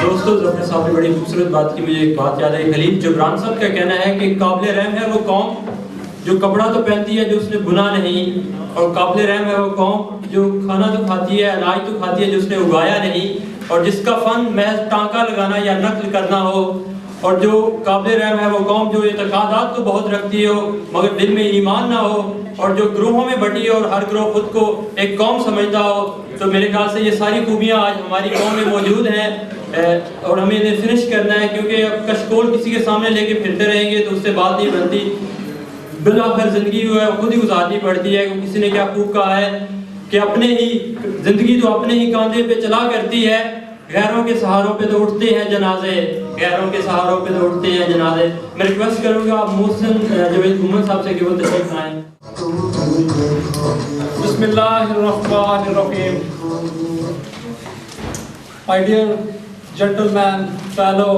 دوستو ظفر صاحب نے بڑی خوبصورت بات کی، مجھے ایک بات یاد ہے. خلیل جبران صاحب کا کہنا ہے کہ قابل رحم ہے وہ قوم جو کپڑا تو پہنتی ہے جو اس نے بنا نہیں، اور قابل رحم ہے وہ قوم جو کھانا تو کھاتی ہے، اناج تو کھاتی ہے، جو اس نے اگایا نہیں، اور جس کا فن محض ٹانکا لگانا یا نقل کرنا ہو. اور جو قابل رحم ہے وہ قوم جو اعتقادات تو بہت رکھتی ہو مگر دل میں ایمان نہ ہو، اور جو گروہوں میں بٹی ہو اور ہر گروہ خود کو ایک قوم سمجھتا ہو. تو میرے خیال سے یہ ساری خوبیاں آج ہماری قوم میں موجود ہیں، اور ہمیں انہیں فنش کرنا ہے، کیونکہ اب کشکول کسی کے سامنے لے کے پھرتے رہیں گے تو اس سے بات نہیں بنتی. بالآخر زندگی جو ہے خود ہی گزارنی پڑتی ہے. کسی نے کیا خوب کہا ہے کہ اپنے ہی زندگی تو اپنے ہی کاندھے پہ چلا کرتی ہے، غیروں کے سہاروں پہ تو اٹھتے ہیں جنازے، غیروں کے سہاروں پہ تو اٹھتے ہیں جنازے. میں ریکویسٹ کروں گا محسن جاوید محمد صاحب سے کہ وہ تشریف لائیں. بسم اللہ الرحمن الرحیم. My dear gentlemen, fellow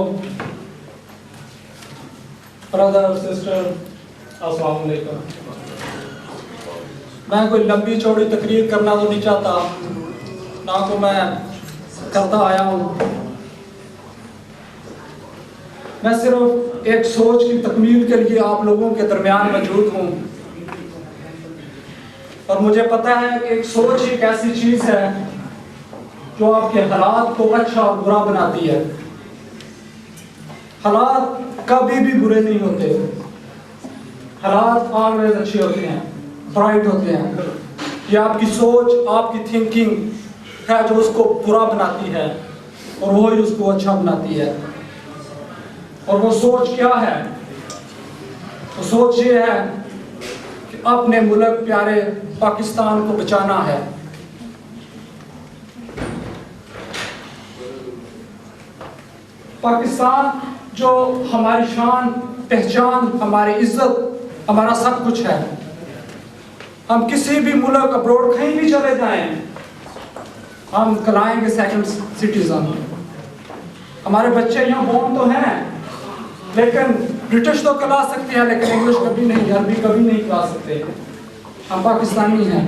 brother, sister, السلام علیکم. میں کوئی لمبی چوڑی تقریر کرنا تو نہیں چاہتا، نہ کو میں کرتا آیا ہوں. میں صرف ایک سوچ کی تکمیل کے لیے آپ لوگوں کے درمیان موجود ہوں، اور مجھے پتا ہے کہ ایک سوچ ایک ایسی چیز ہے جو آپ کے حالات کو اچھا اور برا بناتی ہے. حالات کبھی بھی برے نہیں ہوتے، حالات آلویز اچھے ہوتے ہیں، برائٹ ہوتے ہیں. یہ آپ کی سوچ، آپ کی تھنکنگ ہے جو اس کو برا بناتی ہے، اور وہی اس کو اچھا بناتی ہے. اور وہ سوچ کیا ہے؟ وہ سوچ یہ ہے کہ اپنے ملک پیارے پاکستان کو بچانا ہے. پاکستان جو ہماری شان، پہچان، ہماری عزت، ہمارا سب کچھ ہے. ہم کسی بھی ملک ابروڈ کہیں بھی چلے جائیں، ہم کہلائیں گے سیکنڈ سٹیزن. ہمارے بچے یہاں بورن تو ہیں لیکن برٹش تو کہلا سکتے ہیں، لیکن انگلش کبھی نہیں، عربی کبھی نہیں کہلا سکتے. ہم پاکستانی ہیں.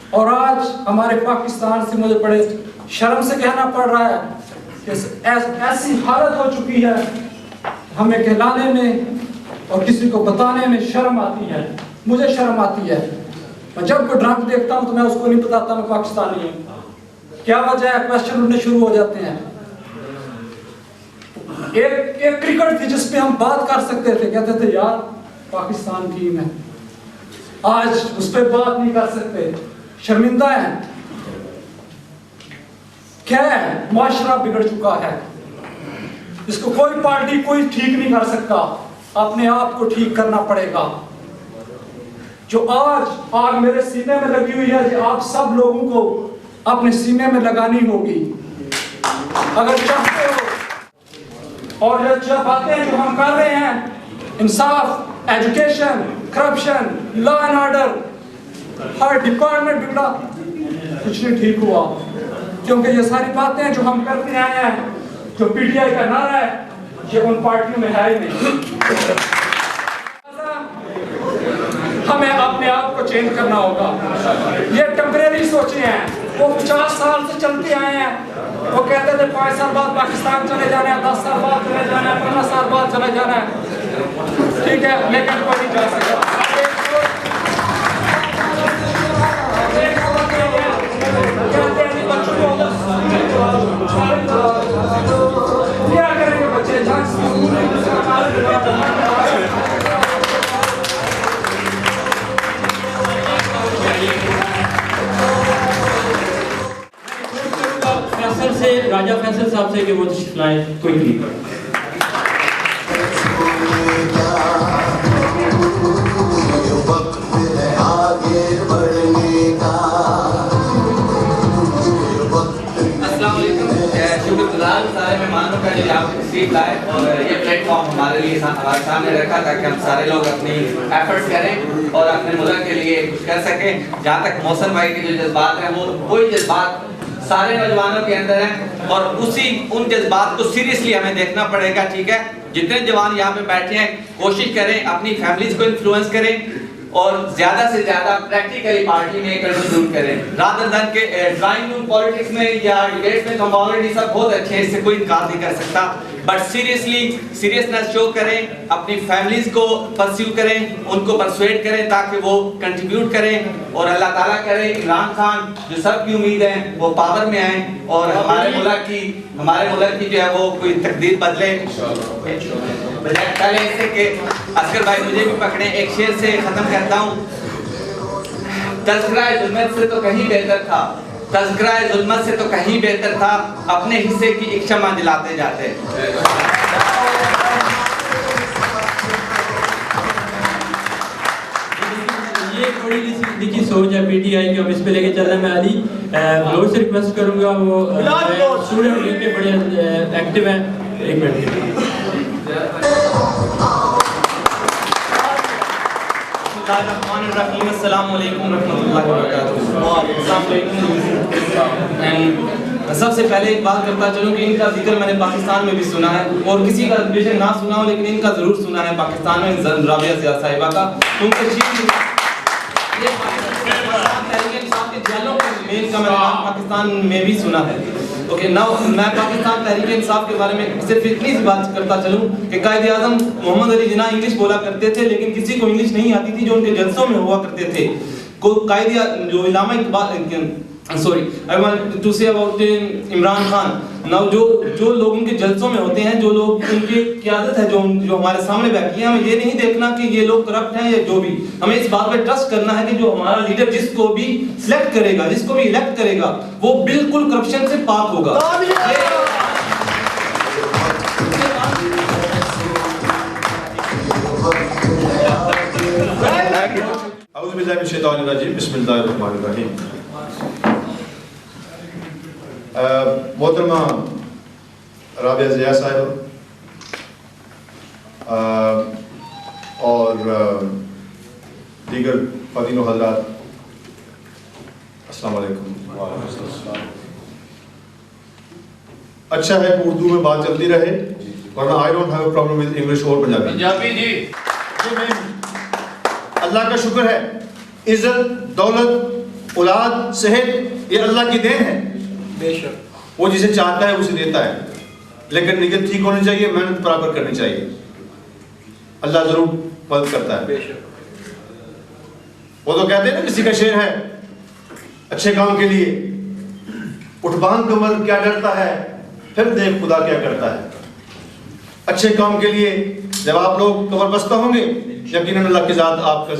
اور آج ہمارے پاکستان سے مجھے بڑے شرم سے کہنا پڑ رہا ہے کہ ایسی حالت ہو چکی ہے ہمیں کہلانے میں اور کسی کو بتانے میں شرم آتی ہے. مجھے شرم آتی ہے. میں جب کوئی ڈرنک دیکھتا ہوں تو میں اس کو نہیں بتاتا میں پاکستانی ہوں. کیا وجہ ہے؟ کویسچن اٹھنے شروع ہو جاتے ہیں. ایک کرکٹ تھی جس پہ ہم بات کر سکتے تھے، کہتے تھے یار پاکستان ٹیم ہے. آج اس پہ بات نہیں کر سکتے، شرمندہ ہیں. کیا ہے؟ معاشرہ بگڑ چکا ہے. اس کو کوئی پارٹی کوئی ٹھیک نہیں کر سکتا، اپنے آپ کو ٹھیک کرنا پڑے گا. جو آگ میرے سینے میں لگی ہوئی ہے، یہ آپ سب لوگوں کو اپنے سینے میں لگانی ہوگی اگر چاہتے ہو. اور جو باتیں جو ہم کر رہے ہیں، انصاف، education, corruption, law and order, ہر ڈپارٹمنٹ بگڑا، کچھ نہیں ٹھیک ہوا. کیونکہ یہ ساری باتیں جو ہم کرتے آئے ہیں، جو پی ٹی آئی کا نعرہ ہے، یہ ان پارٹیوں میں ہے ہی نہیں. ہمیں اپنے آپ کو چینج کرنا ہوگا. یہ ٹیمپریری سوچیں ہیں، وہ 50 سال سے چلتے آئے ہیں. وہ کہتے تھے 5 سال بعد پاکستان چلے جانا ہے، 10 سال بعد چلے جانا ہے، 15 سال بعد چلے جانا ہے. ٹھیک ہے، لیکن کوئی نہیں جا سکتا. کیا کریں گے بچے؟ فیصل سے، راجہ فیصل صاحب سے کہ وہ تشریف لائیں کوئی کلپ. السلام علیکم. شکر گزار سارے مہمانوں کا جو آپ تشریف لائے، اور یہ پلیٹ فارم ہمارے لیے ہمارے سامنے رکھا تاکہ ہم سارے لوگ اپنی ایفرٹس کریں اور اپنے ملک کے لیے کچھ کر سکیں. جہاں تک محسن بھائی کے جو جذبات ہیں، وہ وہی جذبات سارے نوجوانوں کے اندر ہیں، اور ان جذبات کو سیریسلی ہمیں دیکھنا پڑے گا. ٹھیک ہے، جتنے جوان یہاں پہ بیٹھے ہیں کوشش کریں اپنی فیملیز کو انفلوئنس کریں اور زیادہ سے زیادہ پریکٹیکلی پارٹی میں کنٹریبیوٹ کریں رادر دین کہ ڈرائنگ روم پالیٹکس میں یا ڈیبیٹ میں تو ہم آلریڈی سب بہت اچھے ہیں, اس سے کوئی انکار نہیں کر سکتا, بٹ سیریسنس شو کریں, اپنی فیملیز کو پرسیو کریں, ان کو پرسویٹ کریں تاکہ وہ کنٹریبیوٹ کریں, اور اللہ تعالیٰ کرے عمران خان جو سب کی امید ہے وہ پاور میں آئیں اور ہمارے ملک کی جو ہے وہ کوئی تقدیر بدلے. پہلے اس سے کہ اصغر بھائی مجھے بھی پکڑیں, ایک شعر سے ختم کرتا ہوں. تذکرہ ظلمت سے تو کہیں بہتر تھا, تذکرہ ظلمت سے تو کہیں بہتر تھا, اپنے حصے کی ایک شمع جلاتے جاتے. یہ ایک بڑی لکھی سوچ ہے پی ٹی آئی کی, ہم اس پہ لے کے چل رہے ہیں. میں علی لوگ سے ریکویسٹ کروں گا, وہ اسٹوڈنٹ ونگ کے بڑے ایکٹیو ہیں. ایک منٹ. السلام علیکم ورحمۃ اللہ وبرکاتہ. سب سے پہلے ایک بات کرتا چلوں کہ ان کا ذکر میں نے پاکستان میں بھی سنا ہے, اور کسی کا بے شک نہ سنا ہو لیکن ان کا ضرور سنا ہے پاکستان میں, رابعہ ضیاء صاحبہ کا. پاکستان میں بھی سنا ہے. اوکے ناؤ میں پاکستان تحریک انصاف کے بارے میں صرف اتنی سی بات کرتا چلوں کہ قائد اعظم محمد علی جناح انگلش بولا کرتے تھے, لیکن کسی کو انگلش نہیں آتی تھی جو ان کے جلسوں میں ہوا کرتے تھے. قائد جو علامہ Iqbal I want to say about Imran Khan. Now جو لوگ ان کے جلسوں میں ہوتے ہیں, جو لوگ ان کی قیادت ہے جو ہمارے سامنے بیٹھی ہیں, ہمیں یہ نہیں دیکھنا کہ یہ لوگ کرپٹ ہیں یا جو بھی, ہمیں اس بات پہ ٹرسٹ کرنا ہے کہ جو ہمارا لیڈر جس کو بھی سلیکٹ کرے گا, جس کو بھی الیکٹ کرے گا, وہ بالکل کرپشن سے پاک ہوگا. اعوذ باللہ من الشیطان الرجیم, بسم اللہ الرحمن الرحیم. محترمہ رابعہ ضیاء صاحب اور دیگر خواتین و حضرات, السلام علیکم. اچھا ہے کہ اردو میں بات چلتی رہے, ورنہ I don't have a problem with English اور پنجابی جی. اللہ کا شکر ہے, عزت, دولت, اولاد, صحت یہ اللہ کی دین ہے. بے شک وہ جسے چاہتا ہے اسے دیتا ہے, لیکن نیت ٹھیک ہونی چاہیے, محنت برابر کرنی چاہیے. اللہ ضرور مدد کرتا ہے. بے شک وہ تو کہتے ہیں نا, کسی کا شعر ہے, اچھے کام کے لیے اٹھ باندھ کمر کیا ڈرتا ہے, پھر دیکھ خدا کیا کرتا ہے. اچھے کام کے لیے جب آپ لوگ کمر بستہ ہوں گے, یقیناً اللہ کی ذات آپ کا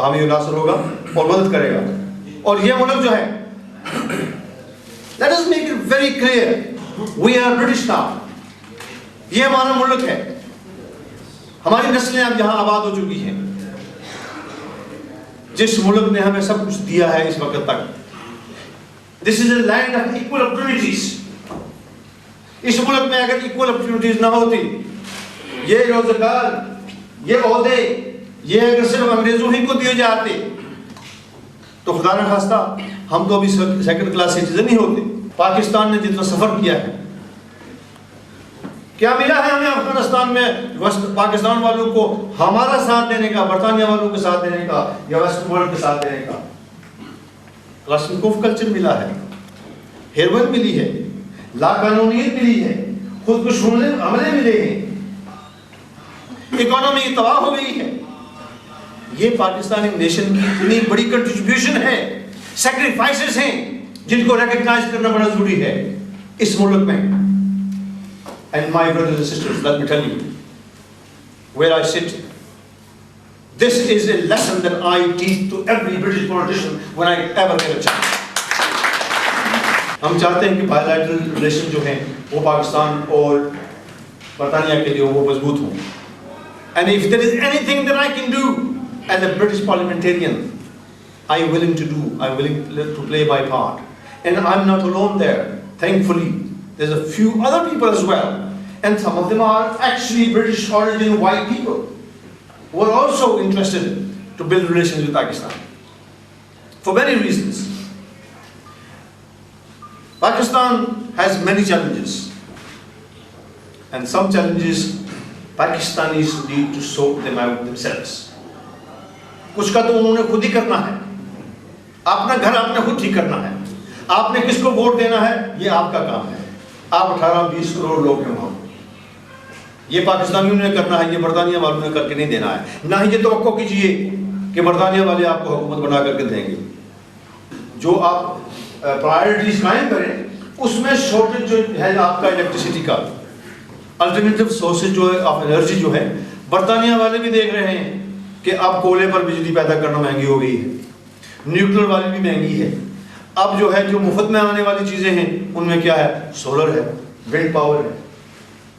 حامی و ناصر ہوگا اور مدد کرے گا. اور یہ ملک جو ہے, let us make it very clear, we are British now. یہ ہمارا ملک ہے, ہماری نسلیں اب یہاں آباد ہو چکی ہیں. جس ملک نے ہمیں سب کچھ دیا ہے اس وقت تک, this is a land of equal opportunities. اس ملک میں اگر equal opportunities نہ ہوتی, یہ روزگار, یہ عہدے, یہ اگر صرف انگریزوں ہی کو دیے جاتے, تو خدا نہ خواستہ ہم تو ابھی سیکنڈ کلاس سٹیزن نہیں ہوتے. پاکستان نے جتنا سفر کیا ہے, کیا ملا ہے ہمیں افغانستان میں پاکستان والوں کو ہمارا ساتھ دینے کا, برطانیہ والوں کے ساتھ دینے کا, یا ویسٹ ورلڈ کے ساتھ دینے کا. کلاشنکوف کلچر ملا ہے, ہیروئن ملی ہے, لا قانونیت ملی ہے, خود کش حملے ملے ہیں, اکانومی تباہ ہو گئی ہے. یہ پاکستانی نیشن کی اتنی بڑی کنٹریبیوشن ہے, سیکریفائسز ہیں جن کو ریکگنائز کرنا بڑا ضروری ہے اس ملک میں. And my brothers and sisters, let me tell you, where I sit, this is a lesson that I teach to every British politician when I ever get a chance. ہم چاہتے ہیں کہ bilateral ریلیشن جو ہیں وہ پاکستان اور برطانیہ کے لیے وہ مضبوط ہوں. And if there is anything that I can do as a British parliamentarian, I'm willing to do, I'm willing to play my part. And I'm not alone there, thankfully. There's a few other people as well. And some of them are actually British origin white people who are also interested to build relations with Pakistan. For many reasons. Pakistan has many challenges. And some challenges Pakistanis need to sort them out themselves. کچھ کا تو انہوں نے خود ہی کرنا ہے. اپنا گھر آپ نے خود ٹھیک کرنا ہے. آپ نے کس کو ووٹ دینا ہے یہ آپ کا کام ہے. آپ 18-20 کروڑ لوگ ہیں وہاں. یہ پاکستانیوں نے کرنا ہے, یہ برطانیہ والوں نے کر کے نہیں دینا ہے. نہ ہی یہ توقع کیجئے کہ برطانیہ والے آپ کو حکومت بنا کر کے دیں گے. جو آپ پرائرٹیز قائم کریں اس میں شارٹیج جو ہے آپ کا الیکٹریسٹی کا, الٹرنیٹیو سورسز جو ہے آف انرجی جو ہے, برطانیہ والے بھی دیکھ رہے ہیں کہ اب کولے پر بجلی پیدا کرنا مہنگی ہو گئی ہے, نیوکلیر والی بھی مہنگی ہے. اب جو ہے جو مفت میں آنے والی چیزیں ہیں ان میں کیا ہے, سولر ہے, ونڈ پاور ہے.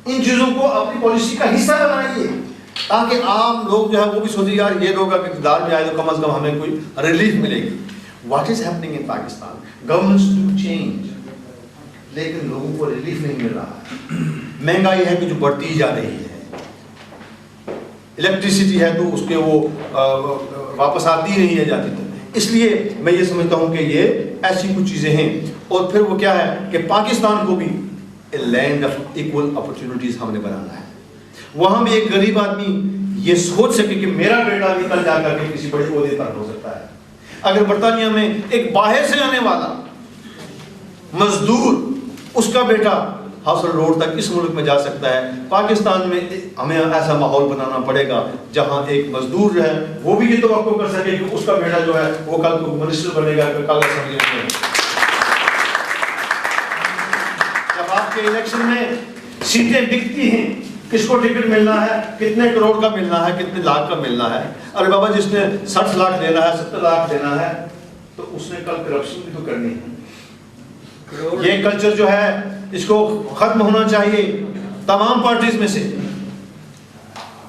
ان چیزوں کو اپنی پالیسی کا حصہ بنائیے تاکہ عام لوگ جو ہے وہ بھی سوچیں یار یہ لوگ اگر اقتدار میں آئے تو کم از کم ہمیں کوئی ریلیف ملے گی. What is happening in Pakistan, governments do change لیکن لوگوں کو ریلیف نہیں مل رہا ہے. مہنگائی ہے کہ جو بڑھتی جا رہی ہے, الیکٹریسٹی ہے تو اس کے وہ واپس آتی نہیں ہے جاتی. تو اس لیے میں یہ سمجھتا ہوں کہ یہ ایسی کچھ چیزیں ہیں. اور پھر وہ کیا ہے کہ پاکستان کو بھی لینڈ آف ایکول اپرچونٹیز ہم نے بنانا ہے. وہاں بھی ایک غریب آدمی یہ سوچ سکے کہ میرا بیٹا بھی کل جا کر کے کسی بڑے عہدے پر ہو سکتا ہے. اگر برطانیہ میں ایک باہر سے آنے والا مزدور اس کا بیٹا ہاسل روڈ تک اس ملک میں جا سکتا ہے, پاکستان میں ہمیں ایسا ماحول بنانا پڑے گا جہاں ایک مزدور جو ہے وہ بھی یہ توقع کر سکے کہ اس کا بیٹا جو ہے وہ کل کو منسٹر بنے گا, کل اسمبلی میں. جب آپ کے الیکشن میں سیٹیں بکتی ہیں, کس کو ٹکٹ ملنا ہے, کتنے کروڑ کا ملنا ہے, کتنے لاکھ کا ملنا ہے. ارے بابا جس نے 60 لاکھ دینا ہے, 70 لاکھ دینا ہے تو اس نے کل کرپشن بھی تو کرنی ہے. یہ کلچر جو ہے اس کو ختم ہونا چاہیے تمام پارٹیز میں سے,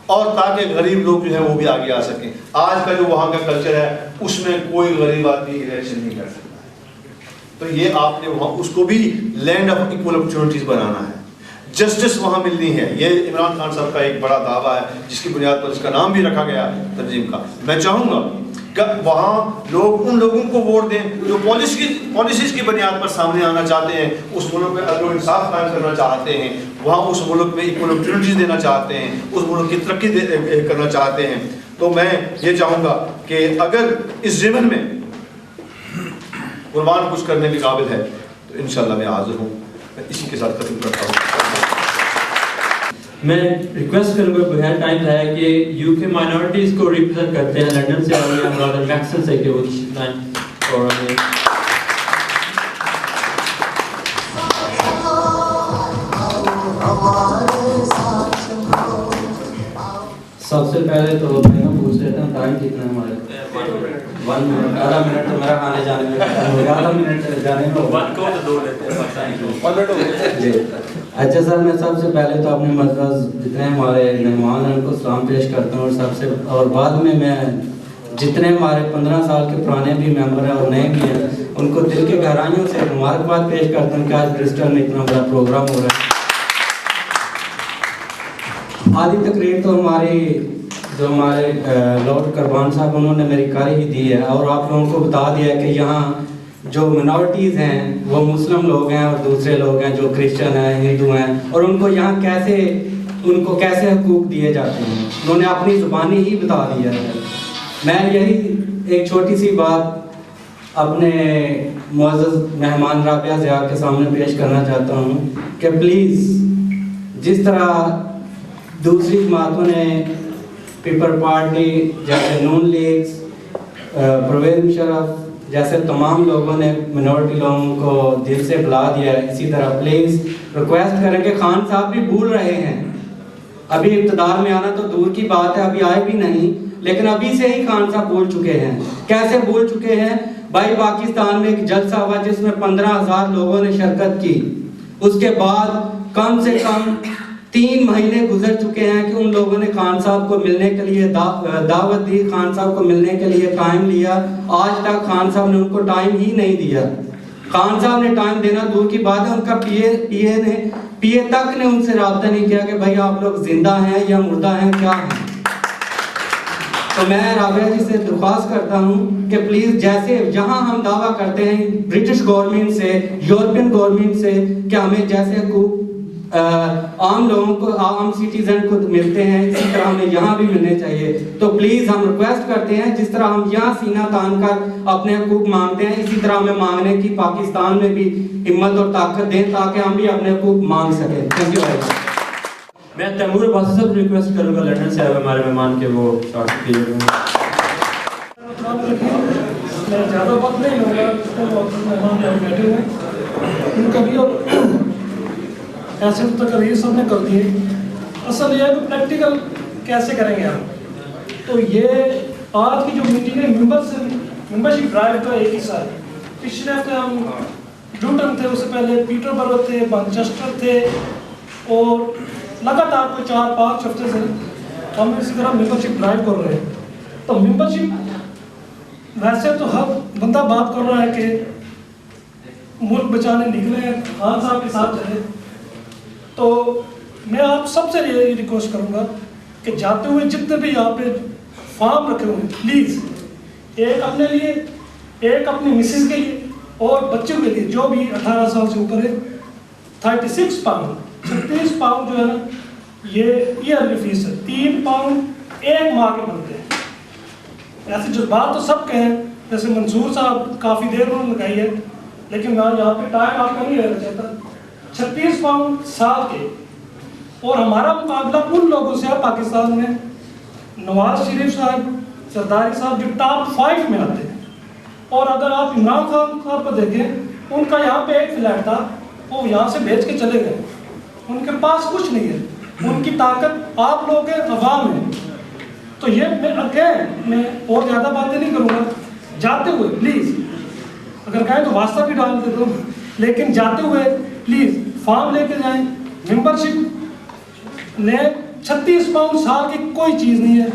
اور تاکہ غریب لوگ جو ہے وہ بھی آگے آ سکیں. آج کا جو وہاں کا کلچر ہے اس میں کوئی غریب آدمی الیکشن نہیں کر سکتا. تو یہ آپ نے وہاں اس کو بھی لینڈ آف ایکول اپرچونٹیز بنانا ہے, جسٹس وہاں ملنی ہے. یہ عمران خان صاحب کا ایک بڑا دعویٰ ہے جس کی بنیاد پر اس کا نام بھی رکھا گیا تنظیم کا. میں چاہوں گا کہ وہاں لوگ ان لوگوں کو ووٹ دیں جو پالیسیز کی بنیاد پر سامنے آنا چاہتے ہیں, اس ملک میں عدل و انصاف قائم کرنا چاہتے ہیں, وہاں اس ملک میں ایکول اپرچونٹیز دینا چاہتے ہیں, اس ملک کی ترقی کرنا چاہتے ہیں. تو میں یہ چاہوں گا کہ اگر اس ضمن میں قربان کچھ کرنے کے قابل ہے تو انشاءاللہ میں حاضر ہوں. میں اسی کے ساتھ ختم کرتا ہوں. میں ریکویسٹ کروں گا, بغیر ٹائم ہے کہ یو کے مائنورٹیز کو ریپرزینٹ کرتے ہیں لنڈن سے آئے ہیں برادر میکسن سے, کہ وہ اور سب سے پہلے تو میں پوچھ لیتا ہوں ٹائم کتنا ہے ہمارے؟ 1 منٹ, آدھا منٹ تو میرا کھانے جانے میں, آدھا منٹ جانے میں 1 کو 2 لیتے ہیں. اچھا سر, میں سب سے پہلے تو اپنے مرکز جتنے ہمارے مہمان ہیں ان کو سلام پیش کرتا ہوں, اور بعد میں جتنے ہمارے 15 سال کے پرانے بھی ممبر ہیں اور نئے بھی ہیں ان کو دل کے گہرائیوں سے مبارکباد پیش کرتا ہوں کہ آج برسٹل میں اتنا بڑا پروگرام ہو رہا ہے. آدھی تقریر تو جو ہمارے لارڈ کربان صاحب انہوں نے میری کاری ہی دی ہے, اور آپ لوگوں کو بتا دیا ہے کہ یہاں جو منورٹیز ہیں وہ مسلم لوگ ہیں اور دوسرے لوگ ہیں جو کرسچن ہیں, ہندو ہیں, اور ان کو یہاں کیسے حقوق دیے جاتے ہیں انہوں نے اپنی زبانی ہی بتا دیا ہے. میں یہی ایک چھوٹی سی بات اپنے معزز مہمان رابعہ ضیاء کے سامنے پیش کرنا چاہتا ہوں کہ پلیز جس طرح دوسری جماعتوں نے پیپل پارٹی جیسے نون لیگز, پرویز مشرف جیسے تمام لوگوں نے منورٹی لوگوں کو دل سے بلا دیا ہے, اسی طرح پلیز ریکویسٹ کریں کہ خان صاحب بھی بھول رہے ہیں. ابھی اقتدار میں آنا تو دور کی بات ہے, ابھی آئے بھی نہیں, لیکن ابھی سے ہی خان صاحب بول چکے ہیں. کیسے بول چکے ہیں بھائی؟ پاکستان میں ایک جلسہ ہوا جس میں 15,000 لوگوں نے شرکت کی, اس کے بعد کم سے کم 3 مہینے گزر چکے ہیں کہ ان لوگوں نے خان صاحب کو ملنے کے لیے دعوت دی, خان صاحب کو ملنے کے لیے ٹائم لیا. آج تک خان صاحب نے ان کو ٹائم ہی نہیں دیا. خان صاحب نے ٹائم دینا دور کی بات ہے, ان کا پی اے تک نے ان سے رابطہ نہیں کیا کہ بھائی آپ لوگ زندہ ہیں یا مردہ ہیں, کیا ہیں. تو میں رابعہ جی سے درخواست کرتا ہوں کہ پلیز جیسے جہاں ہم دعویٰ کرتے ہیں برٹش گورنمنٹ سے, یورپین گورنمنٹ سے کہ ہمیں جیسے حقوق عام لوگوں کو عام سٹیزن کو ملتے ہیں اسی طرح ہمیں یہاں بھی ملنے چاہیے. تو پلیز ہم ریکویسٹ کرتے ہیں جس طرح ہم یہاں سینہ تان کر اپنے حقوق مانگتے ہیں اسی طرح ہمیں مانگنے کی پاکستان میں بھی ہمت اور طاقت دیں تاکہ ہم بھی اپنے حقوق مانگ سکیں. Thank you very much. میں تیمور عباسی صاحب ریکویسٹ کروں گا لندن سے آئے ہمارے مہمان کے وہ شارٹ کلیئر ہوں. میں زیادہ وقت نہیں لوں گا, مہمان بیٹھے ہوئے ہیں ان کا بھی اور ایسے تو تقریر سب نے کر دی ہے. اصل یہ ہے کہ پریکٹیکل کیسے کریں گے آپ. تو یہ آج کی جو میٹنگ ہے ممبرشپ ڈرائیو کا ایک حصہ ہے. پچھلے ہفتے ہم لوٹن تھے, اس سے پہلے پیٹر برو تھے, مانچسٹر تھے, اور لگاتار کوئی 4-5 ہفتے سے ہم اسی طرح ممبرشپ ڈرائیو کر رہے ہیں. تو ممبرشپ ویسے تو ہر بندہ بات کر رہا ہے کہ ملک بچانے نکلے, خان صاحب کے ساتھ چلے. تو میں آپ سب سے یہ ریکویسٹ کروں گا کہ جاتے ہوئے جتنے بھی یہاں پہ فارم رکھے ہوئے ہیں پلیز ایک اپنے لیے, ایک اپنی مسز کے لیے اور بچوں کے لیے جو بھی 18 سال سے اوپر ہے 36 پاؤنڈ 36 پاؤنڈ جو ہے نا یہ ایئرلی فیس ہے. 3 پاؤنڈ ایک ماہ کے بنتے ہیں. ایسے جذبات تو سب کے ہیں, جیسے منصور صاحب کافی دیر انہوں نے لگائی ہے, لیکن میں یہاں پہ ٹائم آپ کا نہیں رہنا چاہتا. 36 پاؤنڈ سال کے, اور ہمارا مقابلہ ان لوگوں سے ہے پاکستان میں نواز شریف صاحب, زرداری صاحب جو ٹاپ 5 میں آتے ہیں. اور اگر آپ عمران خان صاحب کو دیکھیں, ان کا یہاں پہ ایک فلیٹ تھا, وہ یہاں سے بھیج کے چلے گئے. ان کے پاس کچھ نہیں ہے, ان کی طاقت آپ لوگ ہیں, عوام ہیں. تو یہ میں اور زیادہ باتیں نہیں کروں گا. جاتے ہوئے پلیز اگر کہیں تو واسطہ بھی ڈال دے دو, لیکن جاتے ہوئے پلیز فارم لے کے جائیں. ممبرشپ نے 36 پاؤنڈ سال کی کوئی چیز نہیں ہے,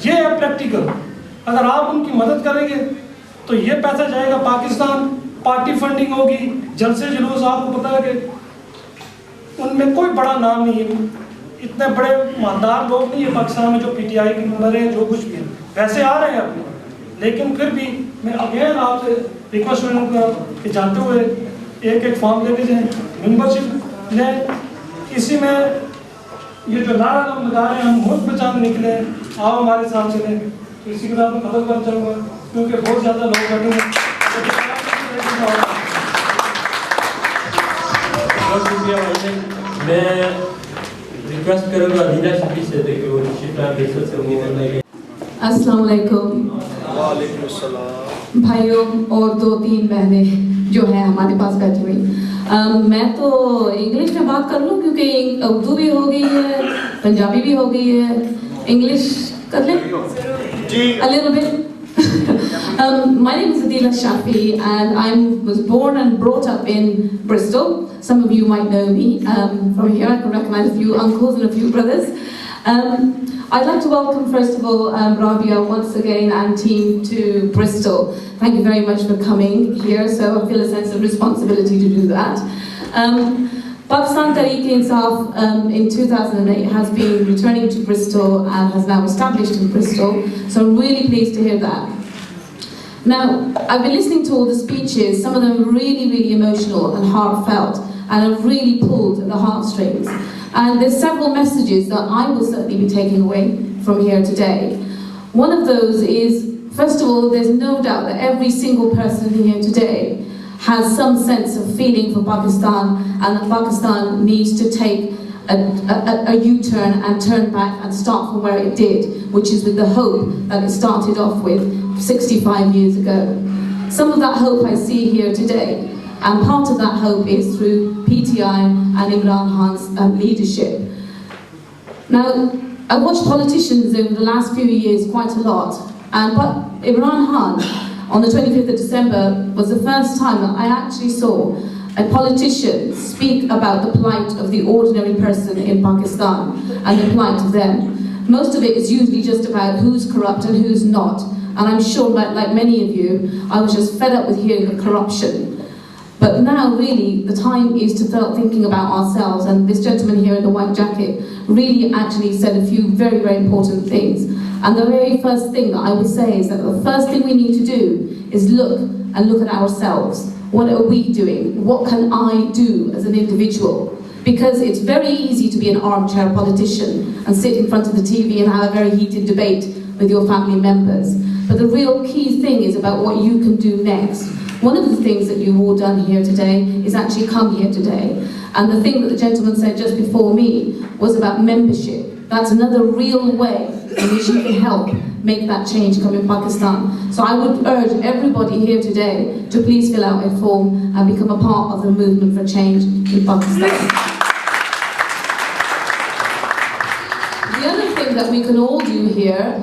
یہ ہے پریکٹیکل. اگر آپ ان کی مدد کریں گے تو یہ پیسہ جائے گا پاکستان, پارٹی فنڈنگ ہوگی, جلسے جلوس. آپ کو پتا ہے کہ ان میں کوئی بڑا نام نہیں ہے, اتنے بڑے مالدار لوگ نہیں ہے پاکستان میں جو پی ٹی آئی کے ممبر ہیں, جو کچھ بھی ہے ویسے آ رہے ہیں آپ. لیکن پھر بھی میں اگین آپ سے ریکویسٹ کروں گا کہ جاتے ہوئے ایک ایک فارم لے کے جائیں. ممبرشپ نے اسی میں یہ جو نعرہ ہم لگا رہے ہیں, ہم ملک بچانے نکلے, آؤ ہمارے ساتھ چلیں, تو اسی کے ساتھ میں ختم کرنا چاہوں گا کیونکہ بہت زیادہ لوگ بیٹھے ہیں. بہت شکریہ بھائی صاحب. میں ریکویسٹ کروں گا لیڈر شفیع سے کہ وہ شفا بیسل سے امید کرنے کے. السلام علیکم. وعلیکم السلام. بھائیوں اور 2-3 بہنیں جو ہیں ہمارے پاس بیٹھی ہوئی, میں تو انگلش میں بات کر لوں کیونکہ اردو بھی ہو گئی ہے, پنجابی بھی ہو گئی ہے. انگلش کر لیں a little bit. My name is Adila Shafi and I was born and brought up in Bristol. Some of you might know me from here. I can recognize a few uncles and a few brothers. I'd like to welcome first of all Rabia once again and team to Bristol. Thank you very much for coming here, so I feel a sense of responsibility to do that. Pakistan Tehreek-e-Insaf in 2008 has been returning to Bristol and has now established in Bristol, so I'm really pleased to hear that. Now, I've been listening to all the speeches, some of them really, really emotional and heartfelt, and have really pulled at the heartstrings. And there's several messages that I will certainly be taking away from here today. One of those is, first of all, there's no doubt that every single person here today has some sense of feeling for Pakistan, and that Pakistan needs to take a U-turn and turn back and start from where it did, which is with the hope that it started off with 65 years ago. Some of that hope I see here today, and part of that hope is through PTI and Imran Khan's leadership. Now, I've watched politicians over the last few years quite a lot, but Imran Khan on the 25th of December was the first time that I actually saw a politician speak about the plight of the ordinary person in Pakistan and the plight of them. Most of it is usually just about who's corrupt and who's not. And I'm sure, like many of you, I was just fed up with hearing the corruption. But now, really, the time is to start thinking about ourselves. And this gentleman here in the white jacket really actually said a few very, very important things. And the very first thing that I would say is that the first thing we need to do is look at ourselves. What are we doing? What can I do as an individual because it's very easy to be an armchair politician and sit in front of the TV and have a very heated debate with your family members. But the real key thing is about what you can do next. One of the things that you've all done here today is actually come here today. And the thing that the gentleman said just before me was about membership. That's another real way in which you can help make that change come in Pakistan. So I would urge everybody here today to please fill out a form and become a part of the movement for change in Pakistan. The other thing that we can all do here,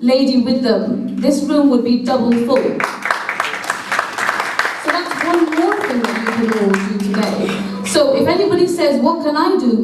lady with them, this room would be double full. So that's one more thing that you can all do today. So if anybody says, what can I do?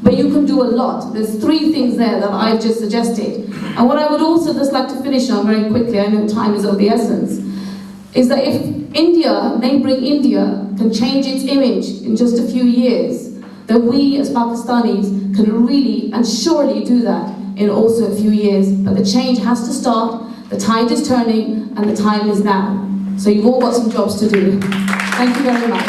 But you can do a lot. There's 3 things there that I've just suggested. And what I would also just like to finish on very quickly, I know time is of the essence, is that if India, neighboring India, can change its image in just a few years, then we as Pakistanis can really and surely do that in also a few years. But the change has to start, the tide is turning, and the time is now. So you've all got some jobs to do. Thank you very much.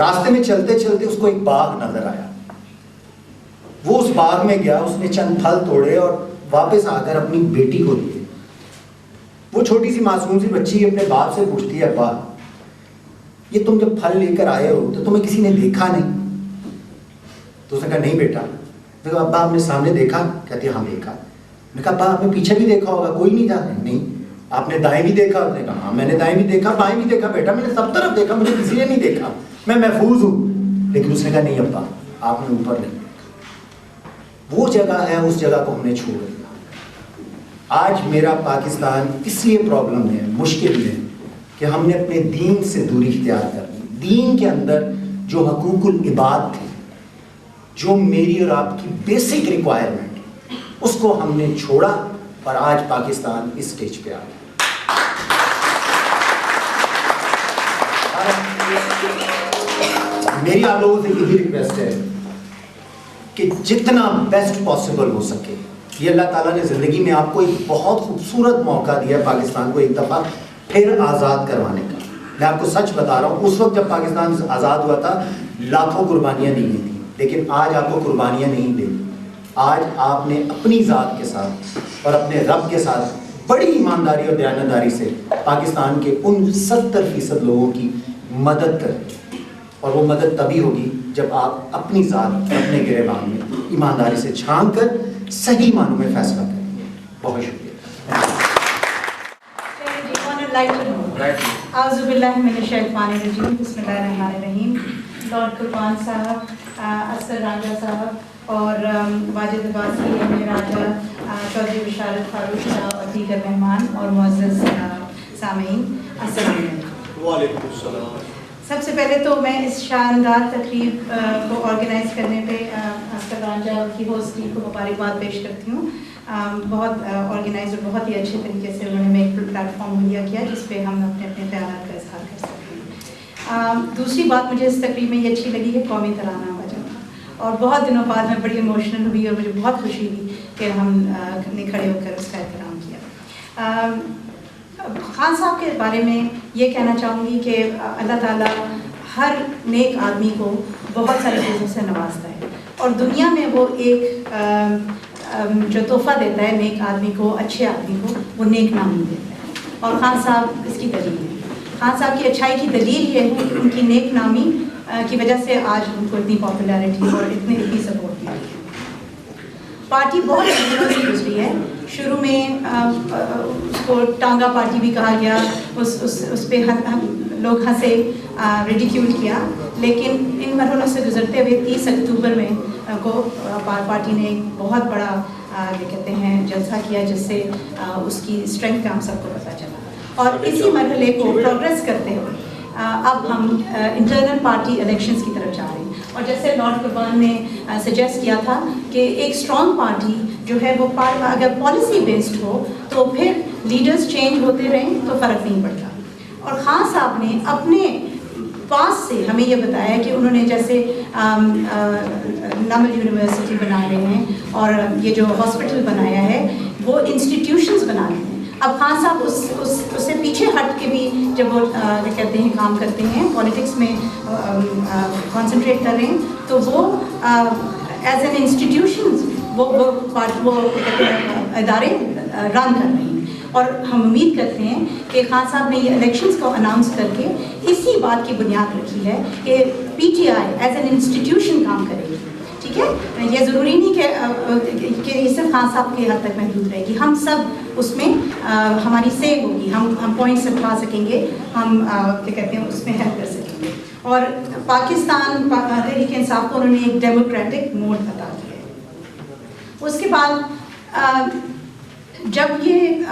راستے میں چلتے چلتے اس کو ایک باغ نظر آیا. وہ اس باغ میں گیا, اس نے چند پھل توڑے اور واپس آ کر اپنی بیٹی کو دیے. وہ چھوٹی سی معصوم سی بچی اپنے باپ سے پوچھتی ہے, ابا یہ تم جب پھل لے کر آئے ہو تو تمہیں کسی نے دیکھا نہیں؟ تو اس نے کہا نہیں بیٹا. میں کہا ابا آپ نے سامنے دیکھا؟ کہتی ہے ہاں دیکھا. میں کہا ابا آپ نے پیچھے بھی دیکھا ہوگا, کوئی نہیں جانے؟ نہیں. آپ نے دائیں بھی دیکھا؟ اس نے کہا ہاں میں نے دائیں بھی دیکھا, بائیں بھی دیکھا بیٹا, میں نے سب طرف دیکھا, مجھے کسی نے نہیں دیکھا, میں محفوظ ہوں. لیکن اس نے کہا نہیں ابا آپ نے اوپر نہیں دیکھا. وہ جگہ ہے, اس جگہ کو ہم نے چھوڑ دیا. آج میرا پاکستان اس لیے پرابلم ہے, مشکل ہے, کہ ہم نے اپنے دین سے دوری اختیار کر لی. دین کے اندر جو حقوق العباد تھے, جو میری اور آپ کی بیسک ریکوائرمنٹ ہے, اس کو ہم نے چھوڑا اور آج پاکستان اس سٹیج پہ آ گیا. میری آپ لوگوں سے یہی ریکویسٹ ہے کہ جتنا بیسٹ پاسبل ہو سکے, یہ اللہ تعالیٰ نے زندگی میں آپ کو ایک بہت خوبصورت موقع دیا ہے پاکستان کو ایک دفعہ پھر آزاد کروانے کا. میں آپ کو سچ بتا رہا ہوں, اس وقت جب پاکستان آزاد ہوا تھا لاکھوں قربانیاں دی گئی تھیں, لیکن آج آپ کو قربانیاں نہیں دیں. آج آپ نے اپنی ذات کے ساتھ اور اپنے رب کے ساتھ بڑی ایمانداری اور دیانتداری سے پاکستان کے ان 70% لوگوں کی مدد کریں, اور وہ مدد تبھی ہوگی جب آپ اپنی ذات اپنے گریبان میں ایمانداری سے چھان کر صحیح معنوں میں فیصلہ کریں گے. بہت شکریہ. اعوذ باللہ من الشیطان الرجیم, بسم اللہ الرحمن الرحیم. لارڈ قربان صاحب, اسد رانجھا صاحب اور واجد عباسی, ایم راجہ, چودھری بشارت فاروق صاحب اور دیگر مہمان اور معزز سامعین, السلام علیکم. وعلیکم السلام. سب سے پہلے تو میں اس شاندار تقریب کو آرگنائز کرنے پہ اسد رانجھا کی ہوسٹی کو مبارکباد پیش کرتی ہوں. بہت آرگنائز اور بہت ہی اچھے طریقے سے انہوں نے ایک پلیٹ فارم مہیا کیا جس پہ ہم اپنے اپنے خیالات کا اظہار کر سکتے ہیں. دوسری بات مجھے اس تقریب میں یہ اچھی لگی ہے قومی ترانہ بجا, اور بہت دنوں بعد میں بڑی ایموشنل ہوئی اور مجھے بہت خوشی ہوئی کہ ہم نے کھڑے ہو کر اس کا احترام کیا. خان صاحب کے بارے میں یہ کہنا چاہوں گی کہ اللہ تعالیٰ ہر نیک آدمی کو بہت ساری چیزوں سے نوازتا ہے, اور دنیا میں وہ ایک جو تحفہ دیتا ہے نیک آدمی کو, اچھے آدمی کو, وہ نیک نامی دیتا ہے, اور خان صاحب اس کی دلیل ہے. خان صاحب کی اچھائی کی دلیل یہ ہے کہ ان کی نیک نامی کی وجہ سے آج ان کو اتنی پاپولیرٹی اور اتنی سپورٹ ملی ہے. پارٹی بہت دنوں سے گزری ہے. شروع میں اس کو ٹانگا پارٹی بھی کہا گیا, اس پہ لوگ ہنسے, ریڈیکیول کیا, لیکن ان مرحلوں سے گزرتے ہوئے 30 اکتوبر میں کو پارٹی نے ایک بہت بڑا کیا کہتے ہیں جلسہ کیا, جس سے اس کی اسٹرینتھ کا ہم سب کو پتہ چلا. اور اسی مرحلے کو پروگریس کرتے ہوئے اب ہم انٹرنل پارٹی الیکشنز کی طرف جا رہے ہیں. اور جیسے لارڈ قربان نے سجیسٹ کیا تھا کہ ایک اسٹرانگ پارٹی جو ہے وہ اگر پالیسی بیسڈ ہو تو پھر لیڈرز چینج ہوتے رہیں تو فرق نہیں پڑتا. اور خان صاحب نے اپنے پاس سے ہمیں یہ بتایا کہ انہوں نے جیسے نمل یونیورسٹی بنا رہے ہیں اور یہ جو ہاسپٹل بنایا ہے وہ انسٹیٹیوشنز بنا رہے ہیں. اب خان صاحب اس سے پیچھے ہٹ کے بھی جب وہ کہتے ہیں کام کرتے ہیں, پولیٹکس میں کانسنٹریٹ کر رہے ہیں, تو وہ ایز این انسٹیٹیوشنز وہ کہتے ہیں ادارے رن کر رہے ہیں. اور ہم امید کرتے ہیں کہ خان صاحب نے یہ الیکشنز کو اناؤنس کر کے اسی بات کی بنیاد رکھی ہے کہ P T I as an institution کام کرے گی. ٹھیک ہے, یہ ضروری نہیں کہ یہ صرف خان صاحب کے حد تک محدود رہے گی. ہم سب اس میں ہماری سے ہوگی, ہم پوائنٹس اٹھا سکیں گے, ہم کیا کہتے ہیں اس میں ہیلپ کر سکیں گے. اور پاکستان تحریک انصاف کو انہوں نے ایک ڈیموکریٹک موڈ عطا کیا ہے. اس کے بعد جب یہ